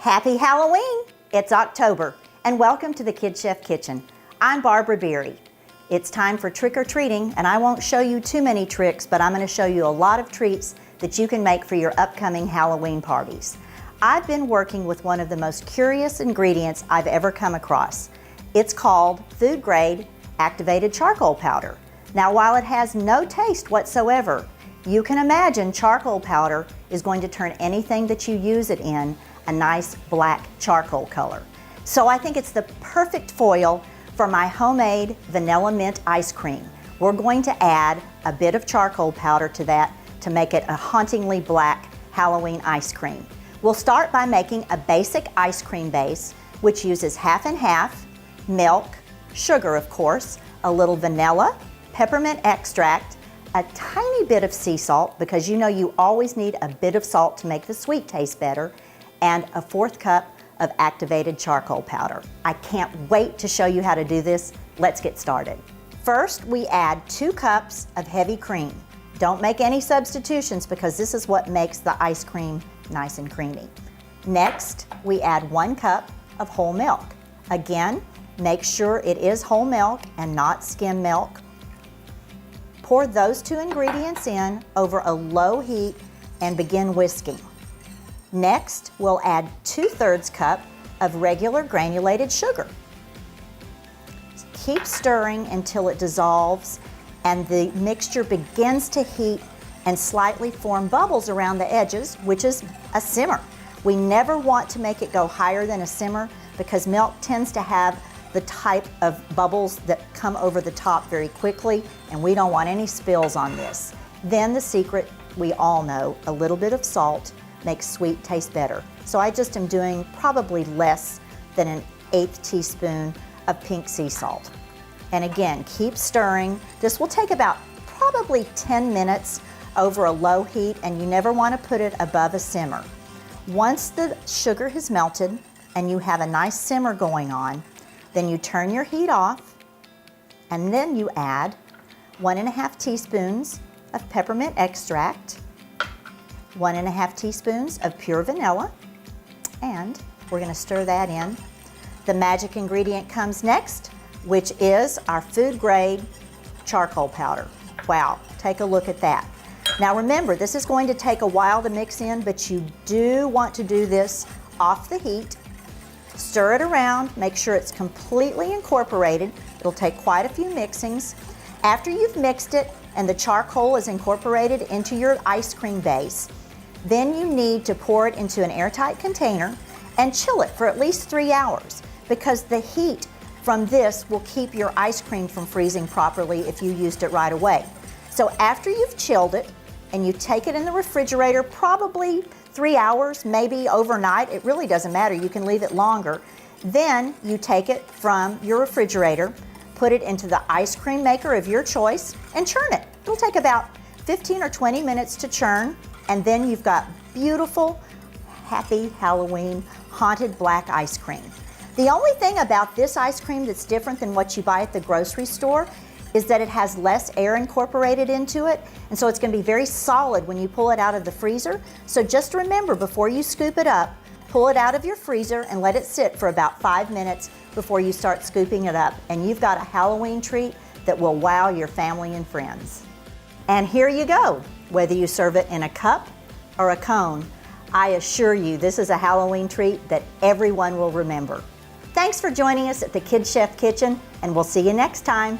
Happy Halloween! It's October, and welcome to the Kid Chef Kitchen. I'm Barbara Beery. It's time for trick-or-treating, and I won't show you too many tricks, but I'm going to show you a lot of treats that you can make for your upcoming Halloween parties. I've been working with one of the most curious ingredients I've ever come across. It's called food-grade activated charcoal powder. Now, while it has no taste whatsoever, you can imagine charcoal powder is going to turn anything that you use it in a nice black charcoal color. So I think it's the perfect foil for my homemade vanilla mint ice cream. We're going to add a bit of charcoal powder to that to make it a hauntingly black Halloween ice cream. We'll start by making a basic ice cream base, which uses half and half, milk, sugar of course, a little vanilla, peppermint extract, a tiny bit of sea salt, because you know you always need a bit of salt to make the sweet taste better, and a 1/4 cup of activated charcoal powder. I can't wait to show you how to do this. Let's get started. First, we add 2 cups of heavy cream. Don't make any substitutions because this is what makes the ice cream nice and creamy. Next, we add 1 cup of whole milk. Again, make sure it is whole milk and not skim milk. Pour those 2 ingredients in over a low heat and begin whisking. Next, we'll add 2/3 cup of regular granulated sugar. Keep stirring until it dissolves and the mixture begins to heat and slightly form bubbles around the edges, which is a simmer. We never want to make it go higher than a simmer because milk tends to have the type of bubbles that come over the top very quickly, and we don't want any spills on this. Then the secret, we all know, a little bit of salt makes sweet taste better. So I just am doing probably less than an 1/8 teaspoon of pink sea salt. And again, keep stirring. This will take about probably 10 minutes over a low heat, and you never want to put it above a simmer. Once the sugar has melted and you have a nice simmer going on, then you turn your heat off, and then you add 1½ teaspoons of peppermint extract, 1½ teaspoons of pure vanilla, and we're going to stir that in. The magic ingredient comes next, which is our food grade charcoal powder. Wow, take a look at that. Now remember, this is going to take a while to mix in, but you do want to do this off the heat. Stir it around, make sure it's completely incorporated. It'll take quite a few mixings. After you've mixed it and the charcoal is incorporated into your ice cream base, then you need to pour it into an airtight container and chill it for at least 3 hours, because the heat from this will keep your ice cream from freezing properly if you used it right away. So after you've chilled it and you take it in the refrigerator, probably 3 hours, maybe overnight, it really doesn't matter, you can leave it longer. Then you take it from your refrigerator, put it into the ice cream maker of your choice, and churn it. It'll take about 15 or 20 minutes to churn, and then you've got beautiful, happy Halloween haunted black ice cream. The only thing about this ice cream that's different than what you buy at the grocery store is that it has less air incorporated into it, and so it's going to be very solid when you pull it out of the freezer. So just remember, before you scoop it up, pull it out of your freezer and let it sit for about 5 minutes before you start scooping it up, and you've got a Halloween treat that will wow your family and friends. And here you go. Whether you serve it in a cup or a cone, I assure you this is a Halloween treat that everyone will remember. Thanks for joining us at the Kid Chef Kitchen, and we'll see you next time.